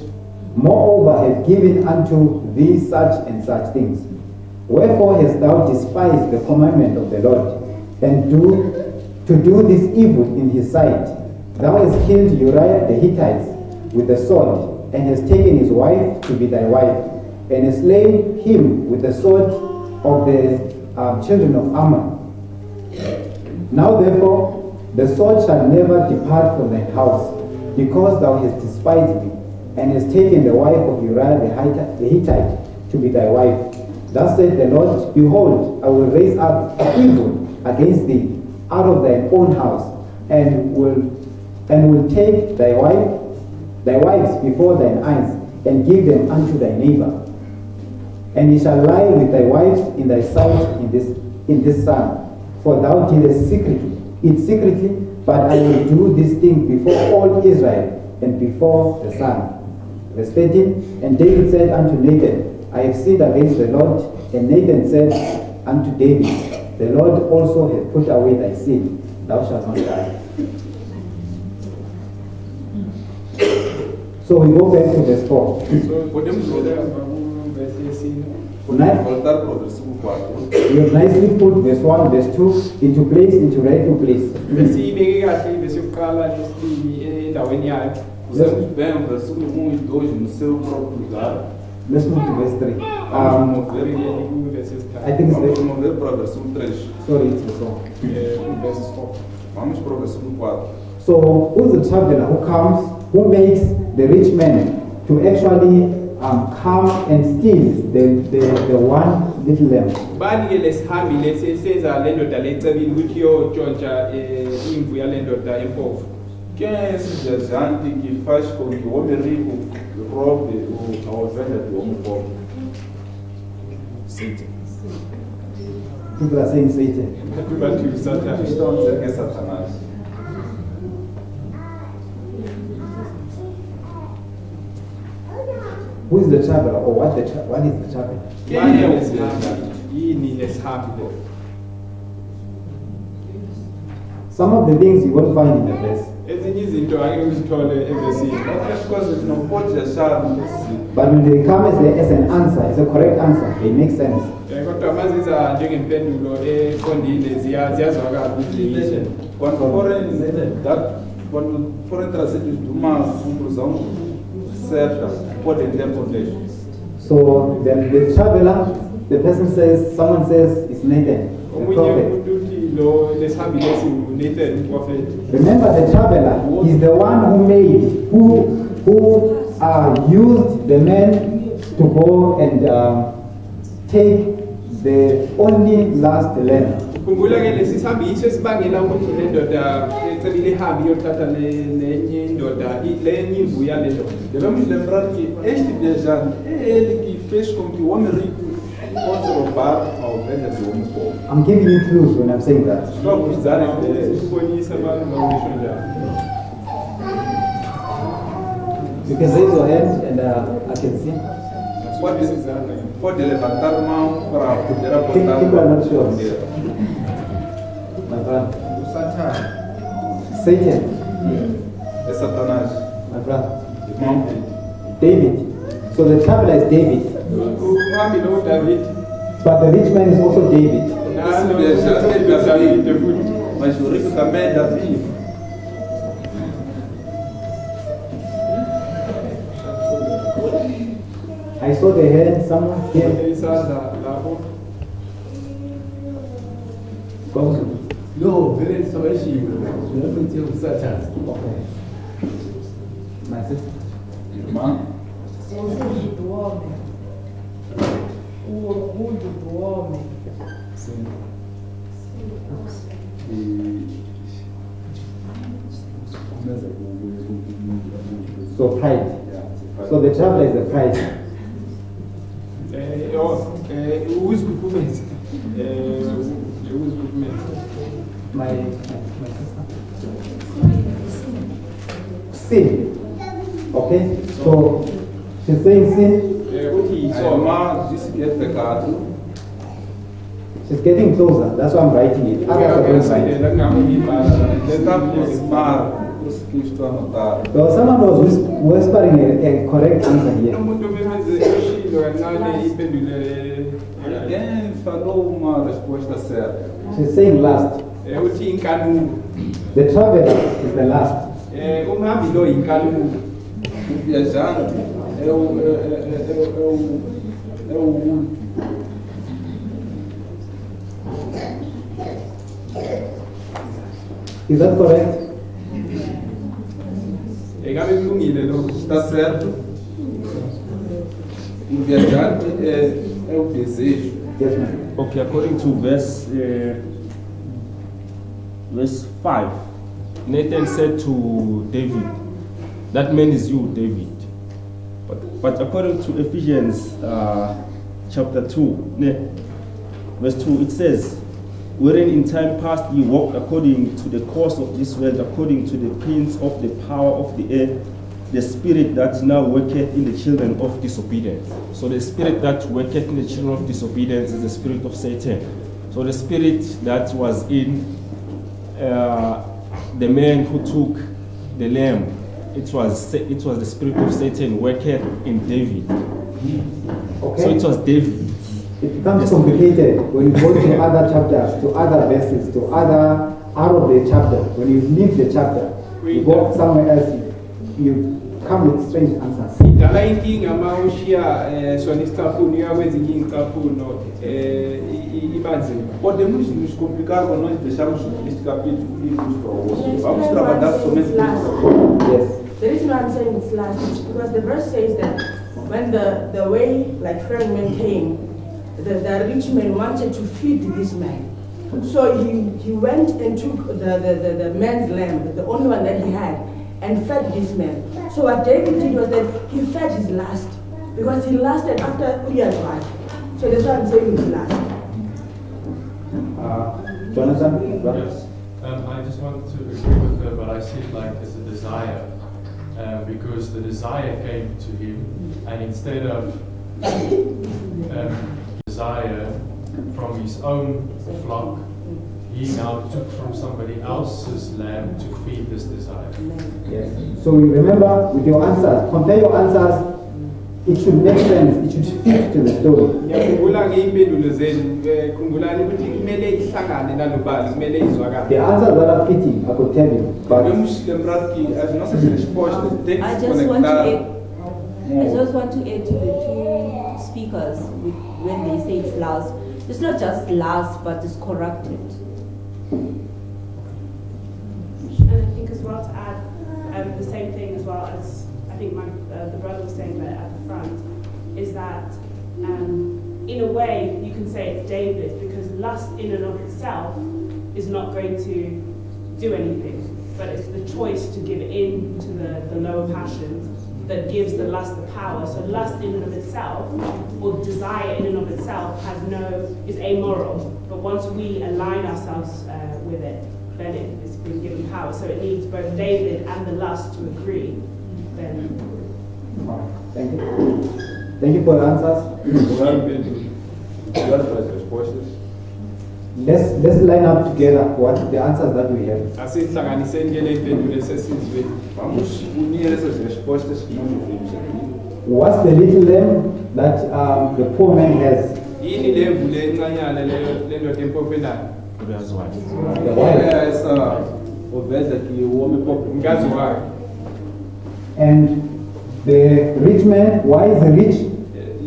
moreover have given unto thee such and such things. Wherefore hast thou despised the commandment of the Lord, and to do this evil in his sight? Thou hast killed Uriah the Hittite with the sword, and hast taken his wife to be thy wife, and hast slain him with the sword of the children of Ammon. Now therefore the sword shall never depart from thy house, because thou hast despised me, and hast taken the wife of Uriah the Hittite to be thy wife. Thus said the Lord, Behold, I will raise up evil against thee out of thine own house, and will take thy wives before thine eyes, and give them unto thy neighbor. And he shall lie with thy wives in thy sight in this sun. For thou didst secretly, but I will do this thing before all Israel and before the sun. Verse 13, and David said unto Nathan, I have sinned against the Lord. And Nathan said unto David, the Lord also hath put away thy sin. Thou shalt not die. So we go back to verse 4. Podemos voltar para o versículo 4. You have nicely put verse 1, verse 2 into place, into rightful place. Besiyibeke kahle bese uqala lesibili endaweni yayo. Usamos bem o versículo 1 e 2 no seu próprio lugar. Let's move to verse 3. Vamos mover I think it's verse para o versículo 3. Sorry, it's verse 4. Verse 4. Vamos para o versículo 4. So who's the traveler who comes, who makes the rich man to actually come and steal the one little lamb? Bani ke lesihambi leseza le ndoda lecebile ukuthi yotshontsha imvu yale ndoda empofu. Quem é esse viajante que faz com que o homem rico roube a ovelha do homem pobre? Satan. People are saying Satan. Estão a dizer que é Satanás. Who is the traveler, or what is the traveler? Bani ke lesihambi yini lesihambi lo? Some of the things you won't find in the verse. Ezinye izinto ake uzithole evesini. Outras coisas não pode achar no versículo. But when they come as an answer, as a correct answer, they make sense. Kodwa maziza njengempendulo eqondile ziyazwakala ukuthi quando forem trazidos de uma conclusão certa, podem ter contexto. So the traveler, the person says, someone says it's Nathan, the omunye prophet. umuntu uthi lo lesihambi lesi Nathan prophet. Remember, the traveler is the one who made, who used the men to go and take the only last lamb. Khumbula ke lesi sihambi yiso esibangela ukuthi le ndoda ecebile ihambi yothatha lenye indoda lenye imvu yale ndoda. Devemos lembrar que este viajante é ele que fez com que o homem rico possa roubar a ovelha do homem pobre. I'm giving you clues when I'm saying that. Estou a avisar Ukubonisa abantu ngawusho njalo. You can raise your hand and I can see. Pode levantar a mão para poder apontar People are not sure. responder. My brother. Satan. É Satanás. My brother. Irmão, David. So the traveler is David, Umhambi lo David. but the rich man is also David. Nalo David futhi. Mas o rico também é Davi. I saw the hand, someone here. Isandla lapho. No, vele nisabashiwe. Ngiyaphethe ukusathatha. Okay. My sister. Irmã, O orgulho do homem. O orgulho do homem. sim. E... So pride. So the traveler is the pride. Uzikuphumeza. Uzikuphumeza. My sister. Sin. Okay? So she's saying sin. Uthi A irmã disse que é pecado. She's getting closer. That's why I'm writing it. Others are going to write it. Tentar aproximar os que estou a anotar. There was someone who was whispering a correct answer here. umuntu obemeze eshilo kancane iphendule Alguém falou uma resposta certa. She's saying last. uthi inkanuko. The traveler is the last. Umhambi lo inkanuko. O viajante é o último. Is that correct? Ngabe kulungile lokho. Está certo? O viajante é o desejo. Yes, ma'am. Okay, according to verse 5, Nathan said to David, "That man is you, David." But according to Ephesians chapter 2, verse 2, it says, "Wherein in time past ye walked according to the course of this world, according to the prince of the power of the air, the spirit that now worketh in the children of disobedience." So the spirit that worketh in the children of disobedience is the spirit of Satan. So the spirit that was in the man who took the lamb, it was the spirit of Satan worketh in David. Okay. So it was David. It becomes complicated when you go to other chapters, to other verses, to other out of the chapter. When you leave the chapter, you go somewhere else, you come with strange answers. Idala inkinga mawushiya sona isicaphunu uyakwezinye izicaphunu ibanzima. Podemos nos complicar quando nós deixarmos este capítulo e irmos para o outro. Vamos trabalhar somente nisso. Yes. The reason why I'm saying it's last is because the verse says that when the way, like ferryman came, the rich man wanted to feed this man. So he went and took the man's lamb, the only one that he had, and fed this man. So what David did was that he fed his last, because he lasted after Uriah's wife. So that's why I'm saying it's last. Jonathan? Yes. I just want to agree with her, but I see it like as a desire. Because the desire came to him, and instead of desire from his own flock, he now took from somebody else's lamb to feed this desire. Yes. So you remember with your answers, compare your answers, it should make sense, it should fit to the story. Ngiyakhumbula ngeimpendulo zenu khumbulani ukuthi kumele ihlangane nalobali kumele izwakale. The answers that are fitting, I could tell you, but Vamos lembrar que as nossas respostas têm que I se just want to conectar. add to the two speakers when they say it's last. It's not just last, but it's corrupted. And I think as well to add the same thing as well as I think the brother was saying there at the front is that in a way you can say it's David because lust in and of itself is not going to do anything, but it's the choice to give in to the lower passions that gives the lust the power. So lust in and of itself, or desire in and of itself, is amoral. But once we align ourselves with it, then it's been given power. So it needs both David and the lust to agree. Then thank you. Thank you for the answers. Obrigado pelas respostas. Let's line up together what the answers that we have. Asihlanganiseni ke le impendulo esesizwe. Vamos unir essas respostas que nós ouvimos aqui. What's the little lamb that the poor man has? yini le mvule encanyana le ndoda empopelayo? Uriah's wife. The wife. essa ovelha que o homem pobre Umkazi wakhe. And the rich man, why is he rich?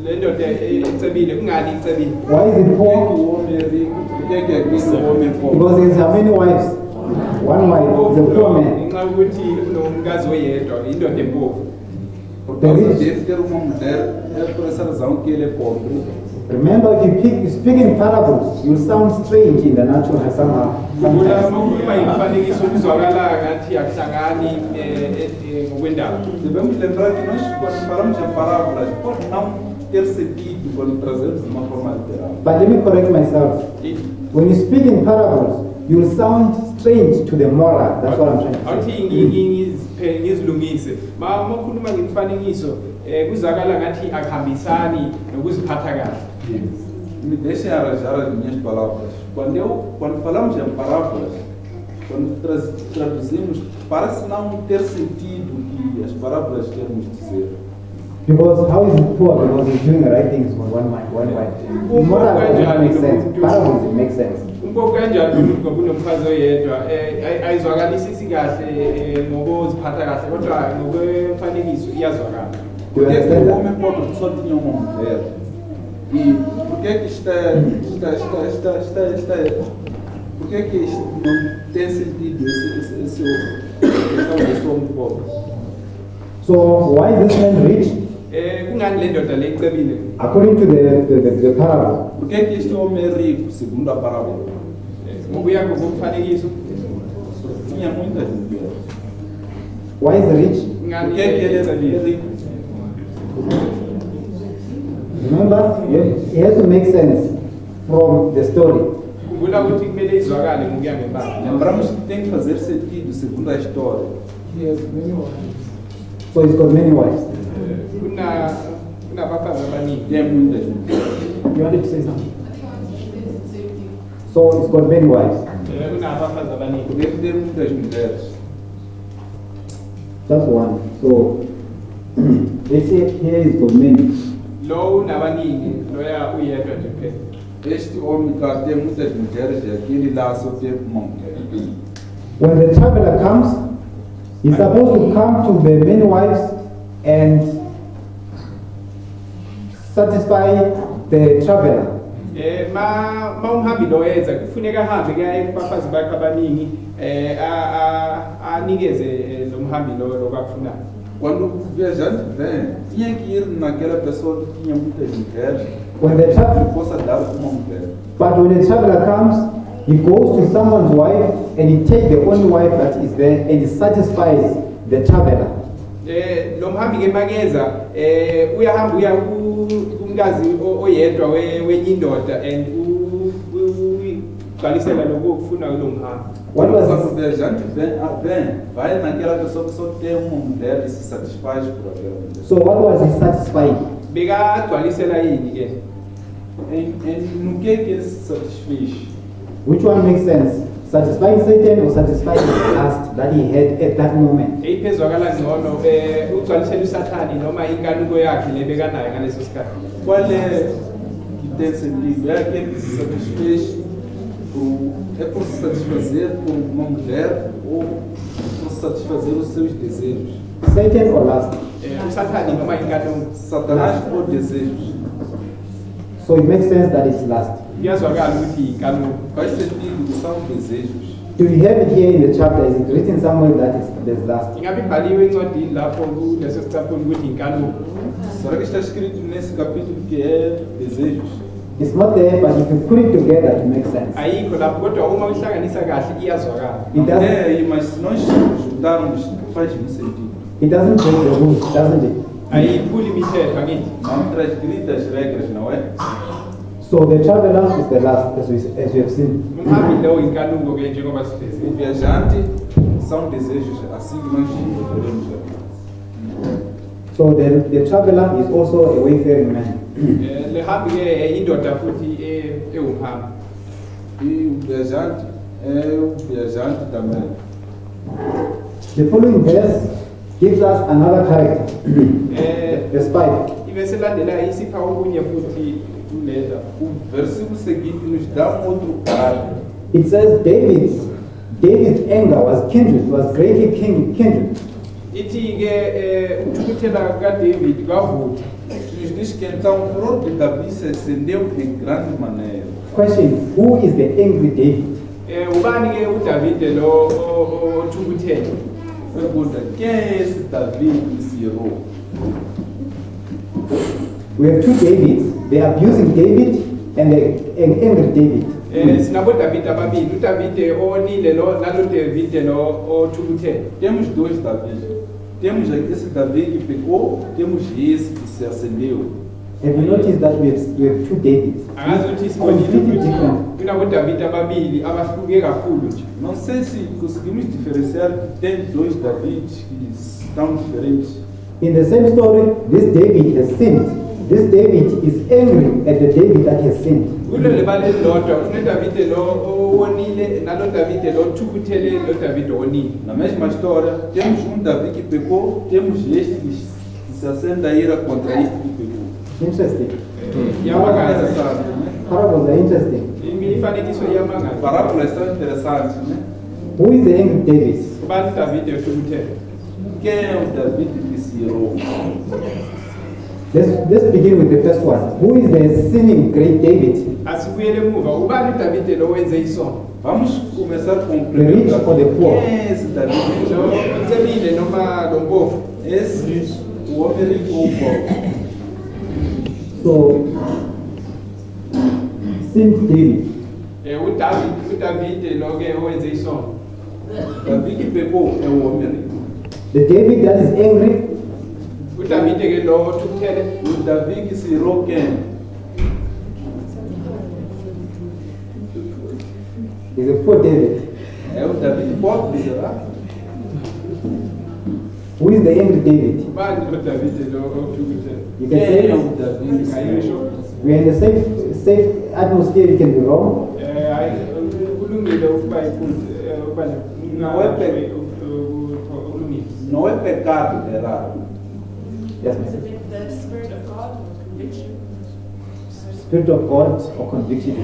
Le ndoda ecebile, kungani icebile? Why is he o poor? homem é rico, por que é que o homem é pobre? Because he has how many wives? One wife, the poor man. Ngenxa yokuthi unomkazi oyedwa, indoda empofu. Por causa dele ter uma mulher, é por essa razão que ele é pobre. Remember, if you speak in parables, you sound strange in the natural somehow. Kula makhuluma imfanekiso kuzwakala ngathi akuhlangani ngokwendaba. Devemos lembrar que nós, quando falamos em parábolas, pode não ter sentido quando trazemos de uma forma literal. But let me correct myself. When you speak in parables, you sound strange to the moral. That's what I'm trying to Awuthi say. ngizilungise. Makhuluma ngemfanekiso kuzwakala ngathi akuhambisani nokuziphatha kahle. Me deixem arranjar as minhas palavras. Quando falamos em parábolas, quando traduzimos, parece não ter sentido que as parábolas queremos dizer. Because how is it poor? Because he's doing the right things with one wife. Moral doesn't make sense. Parables, it makes sense. Umpofu kanjani umuntu ngoba unomfazi oyedwa ayizwakalisisi kahle ngokuziphatha kahle kodwa ngokwemfanekiso iyazwakala. Do you Porque understand o that? homem pobre só tinha uma mulher. E por que que por que que isto não tem sentido esse homem pobre? So why is this man rich? Kungani le ndoda le icebile? According to the parable. Por que que este homem é rico, segundo a parábola? Ngokuya ngokomfanekiso. Tinha muitas mulheres. Why is he rich? Por Kungani que que ele é ecebile? rico? Remember, it has to make sense from the story. Khumbula ukuthi kumele izwakale ngokuya ngempahla. Lembramos que tem que fazer sentido, segundo a história. He has many wives. So he's got many wives. Kunabafazi abaningi. Tem muitas mulheres. You wanted to say something? So he's got many wives. Kunabafazi abaningi. Por que que tem muitas mulheres? Just one. So they say here he's got many. Lo unabaningi, loya uyedwa nje kuphela. Este homem cá tem muitas mulheres e aquele lá só tem uma mulher. When the traveler comes, he's supposed to come to the many wives and satisfy the traveler. Umhambi lo eza kufuneka ahambe kuya kubafazi bakhe abaningi anikeze lo mhambi lo lokakufunayo. Quando o viajante vem, tinha que ir naquela pessoa que tinha muitas mulheres, When the traveler, que possa dar uma mulher. but when the traveler comes, he goes to someone's wife and he takes the only wife that is there and he satisfies the traveler. Lo mhambi ke makeza uyahamba uya kumkazi oyedwa wenye indoda and ugcwalisela lokho okufuna kulo mhambi. What Quando was o viajante vem, vai naquela pessoa que só tem uma mulher e se satisfaz por aquela mulher. so what was he satisfying? Bekagcwalisela yini ke? No que ele se satisfez? Which one makes sense? Satisfying Satan or satisfying the lust that he had at that moment? Eyiphezwakala ngcono ugcwalisela usathani noma inkanuko yakhe le bekanayo ngaleso sikhathi. Qual é que tem sentido? É aquele que se satisfez por se satisfazer por uma mulher ou por satisfazer os seus desejos? Satan or lust? Usathani noma inkanuko. Satanás por desejos. So it makes sense that it's lust. Kuyazwakala ukuthi inkanuko. Faz sentido que são desejos. Do you have it here in the chapter? Is it written somewhere that there's lust? Ingabe ibhaliwe encwadini lapho kuleso sicaphuni ukuthi inkanuko. Será que está escrito nesse capítulo que é desejos? It's not there, but if you put it together, it makes sense. Ayikho lapho kodwa uma uhlanganisa kahle iyazwakala. It doesn't, É aí, mas se nós juntarmos, faz muito sentido. it doesn't break the rules, doesn't it? Ayiphuli imithetho angithi. Não transgrida as regras, não é? So the traveler is the lust, as we have seen. Umhambi lo inkanuko ke njengoba O sifezile. viajante são desejos, assim que nós podemos ver. So the traveler is also a wayfaring man. Le hambi ke indoda futhi ewumhambi. E o viajante é o viajante também. The following verse gives us another character. Verse 5. ivesi landelayo isipha okunye futhi kuleta. O versículo seguinte nos dá um outro caráter. It says David's anger was greatly kindled. Ithi ke ukuthukuthela kaDavid kwavutha. Nos diz que então o furor de Davi se acendeu de grande maneira. Question, who is the angry David? Ubani ke uDavid lo othukuthela? Pergunta, quem é esse Davi que se irou? We have two Davids, the abusing David and the angry David. Sinabo David ababili, uDavid onile lo nalo David lo othukuthela. Temos dois Davis. Temos esse Davi que pecou, temos esse que se acendeu. Have you noticed that we have two Davids? Angazuthi Completely sibonile different. kunabo David ababili abahluke kakhulu nje. Não sei se conseguimos diferenciar, tem dois Davids que estão diferentes. In the same story, this David has sinned. This David is angry at the David that has sinned. Kulo lebali lodwa uneDavid lo onile nalo David lo thukuthele lo David onile. Na mesma história, temos um Davi que pecou, temos este que se acende a ira contra este que pecou. Interesting. Yamangaza. Interessante, né? Parables are interesting. Imifanekiso yamangaza. Parábolas são interessantes, né? Who is the angry David? Ubani David othukuthela? Quem é o Davi que se irou? Let's begin with the first one. Who is the sinning great David? Asibuyele emuva, ubani David lo wenze isono? Vamos começar com o The primeiro rich or the Davi. poor? Quem é esse Davi? Lo ntsebile noma lo mpofu? Esse, o homem rico ou o pobre? So, since David, uDavid lo ke owenze isono. Davi que pecou é o homem rico. the David that is angry uDavid ke lo othukuthele? O Davi que se irou quem? is a poor David. É o Davi pobre, será? Who is the angry David? Ubani lo David lo othukuthele? You can Quem é say o Davi que se irou? Ayisho. we are in a safe atmosphere. We can be wrong. Hayi kulungile ukuba iphuthe ubani Ulungile. Não é pecado errar. Yes, Is ma'am. it the Spirit of God or conviction? Spirit of God or conviction.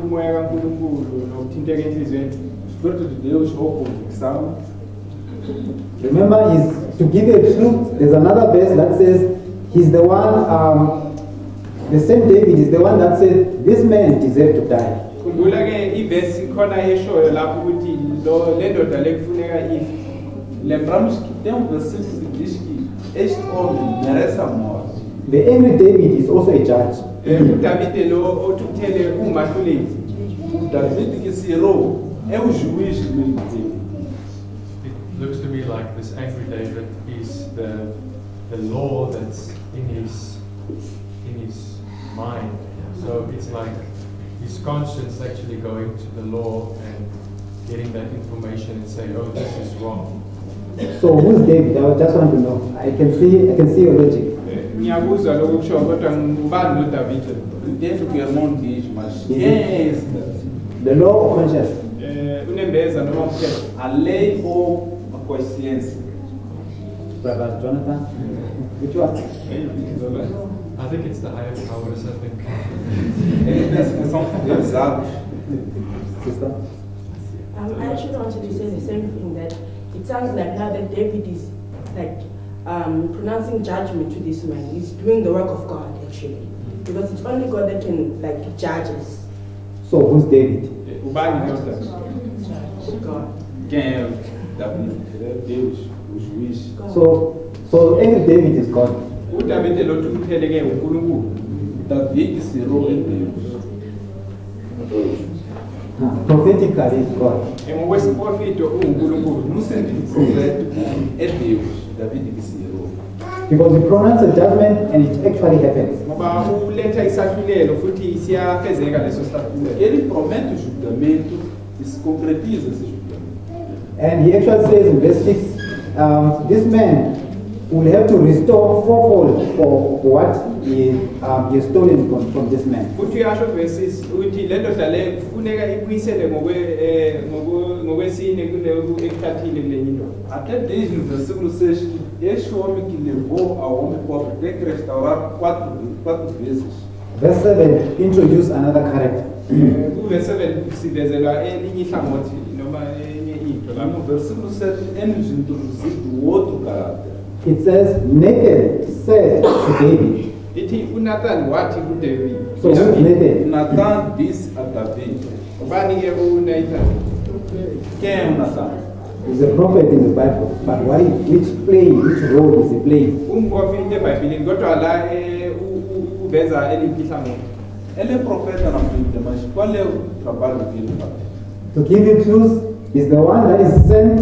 umoya kaNkulunkulu nokuthinteka enhlizweni. Espírito de Deus ou convicção. Remember, is to give you a truth. There's another verse that says he's the one. The same David is the one that said this man deserved to die. Khumbula ke ivesi khona eshoyo lapho ukuthi lo le ndoda lekufuneka ife. Lembramos que tem um versículo que diz que este homem merece a morte. The angry David is also a judge. uDavid lo othukuthele umahluleli. O Davi que se irou é o juiz do mesmo tempo. It looks to me like this angry David is the law that's in his mind. So it's like his conscience actually going to the law and getting that information and say, oh, this is wrong. So who's David? I just want to know. I can see your logic. Ngiyakuzwa lokho kusho kodwa ngubani lo David? Entendo que o irmão diz, mas quem é esse Davi? The law or conscience? Unembeza noma umthetho. A lei ou a consciência? Brother Jonathan, which one? I think it's the higher powers, I think. Ele pensa que são poderes altos. Sister? I actually wanted to say the same thing, that it sounds like now that David is like pronouncing judgment to this man. He's doing the work of God actually, because it's only God that can like judge us. So who's David? Ubani lo David? God. Quem é Davi? Ele é Deus, o juiz. So angry David is God. uDavid lo othukuthele ke uNkulunkulu. Davi que se irou é Deus. Prophetically is God. Ngokwesiprofito uNkulunkulu. No sentido concreto, é Deus. Davi que se irou. Because you pronounce a judgment and it actually happens. Ngoba uletha isahlulelo futhi siyafezeka leso sahlulelo. Ele promete o julgamento e se concretiza esse julgamento. And he actually says in verse 6, this man will have to restore fourfold for what he has stolen from this man. Futhi uyasho verses uthi le ndoda le kufuneka ibuyisele ngokwesine kuneku ekuthathile kule indoda. Até diz no versículo 6 que este homem que levou ao homem pobre tem que restaurar quatro vezes. Verse 7 introduce another character. Verse 7 sivezelwa elinye ihlangothi noma enye into Lá no versículo 7 é nos introduzido outro caráter. It says, Nathan said to David. ithi uNathan wathi kuDavid. So who's Nathan? Natan disse a Davi. Ubani ke uNathan? Quem é o Natan? He's a prophet in the Bible, but which role is he playing? Umprofeti eBhayibhelini kodwa la uveza eliphi ihlangothi. Ele é profeta na Bíblia, mas qual é o trabalho que ele faz? To give you truth, is the one that is sent.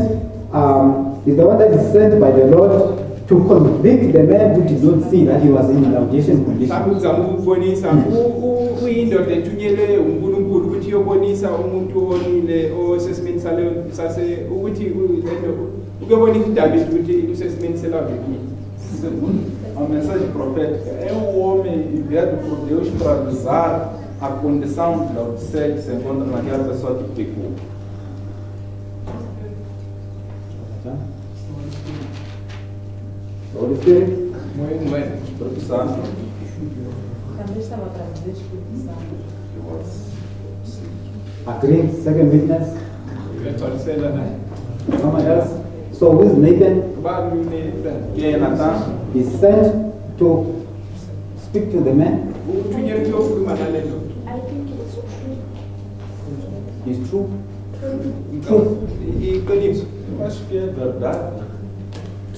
Is the one that is sent by the Lord to convict the man who did not see that he was in an audition condition. Ukubonisa uyindoda ethunyelwe uNkulunkulu ukuthi yobonisa umuntu onile osesimeni sase ukuthi ukubonisa uDavid ukuthi usesimeni selavekile. Segundo a mensagem profética, é um homem enviado por Deus para avisar a condição de Laodiceia que se encontra naquela pessoa que pecou. Holy Spirit. Espírito Santo. Também estava para dizer Espírito Santo. Agree. Second witness. Ngiyatholisela naye. Someone else. So who is Nathan? Ubani uNathan? Quem é Natan? He's sent to speak to the man. Uthunyelwe ukuyokhuluma nale ndoda. I think it's true. It's true. Truth. Iqiniso. Eu acho que é verdade.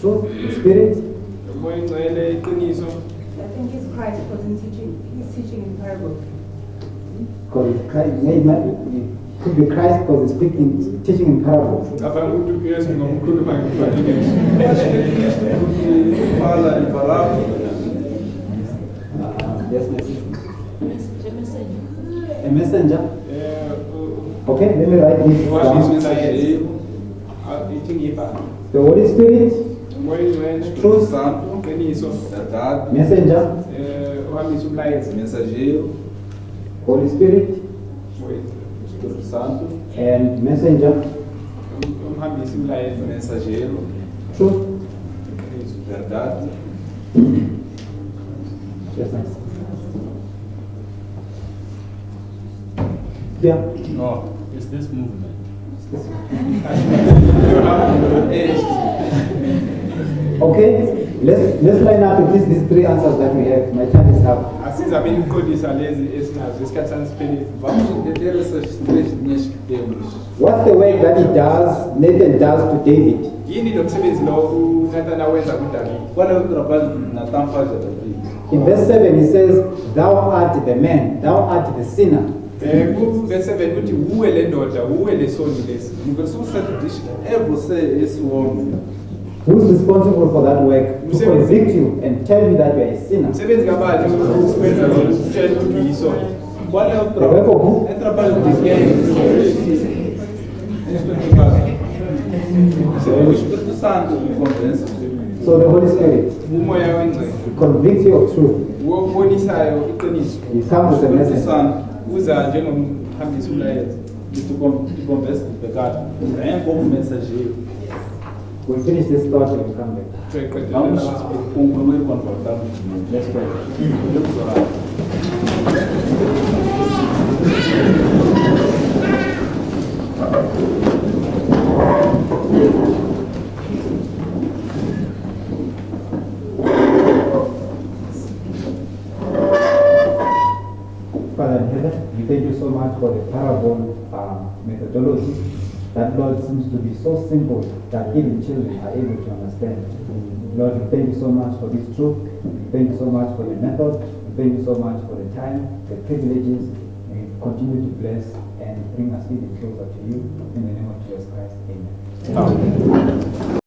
Truth. The Spirit. Umoya Ingcwele iqiniso. I think it's Christ because he's teaching in parable. Because it could be Christ because he's teaching in parables. Ngaphambi kokuthi uYesu ngokukhuluma ngefanele. Eu acho que Cristo porque fala em parábola. Yes, a messenger. Okay, let me write this down. Mensageiro, Ithi ngibhala. The Holy Spirit, Umoya Ingcwele. Truth Santo, Iqiniso. verdade, messenger, Uhambisa umlayezo. mensageiro, Holy Spirit, Espírito Santo, and messenger, Umhambisa umlayezo. mensageiro, truth. verdade. Yes, nice. Yeah. No, it's this movement. Okay, let's line up at least these three answers that we have. My time is up. Asiza ukuqondisa lezi esinazo isikhathi sansiphele. Vamos entender essas três linhas que temos. What's the work that Nathan does to David? Yini lo msebenzi lo uNathan awenza kuDavid? Qual é o trabalho que Natan faz a Davi? In verse 7 he says, Thou art the man, thou art the sinner. Ku verse 7 uthi uwe le ndoda, uwe lesoni lesi. No versículo 7 diz que é você esse homem. Who's responsible for that work? To convict you and tell me that you are a sinner. Umsebenzi kabani usebenza lo utshela ukuthi uyisoni. Qual é o The work of trabalho? who? É trabalho de quem? O Espírito Santo me convence. So the Holy Spirit Umoya wengcwele convicts you of truth. ubonisayo iqiniso. He comes O as a Espírito messenger. Santo Uza njengomhambisa umlayezo. te convence do pecado. Vem como mensageiro. We'll finish this thought and we'll come back. Vamos concluir quando voltarmos. Let's pray. Podemos orar. Father in heaven, we thank you so much for the parable methodology. That, Lord, seems to be so simple that even children are able to understand. Lord, we thank you so much for this truth. We thank you so much for the method. We thank you so much for the time, the privileges. May you continue to bless and bring us even closer to you. In the name of Jesus Christ, amen.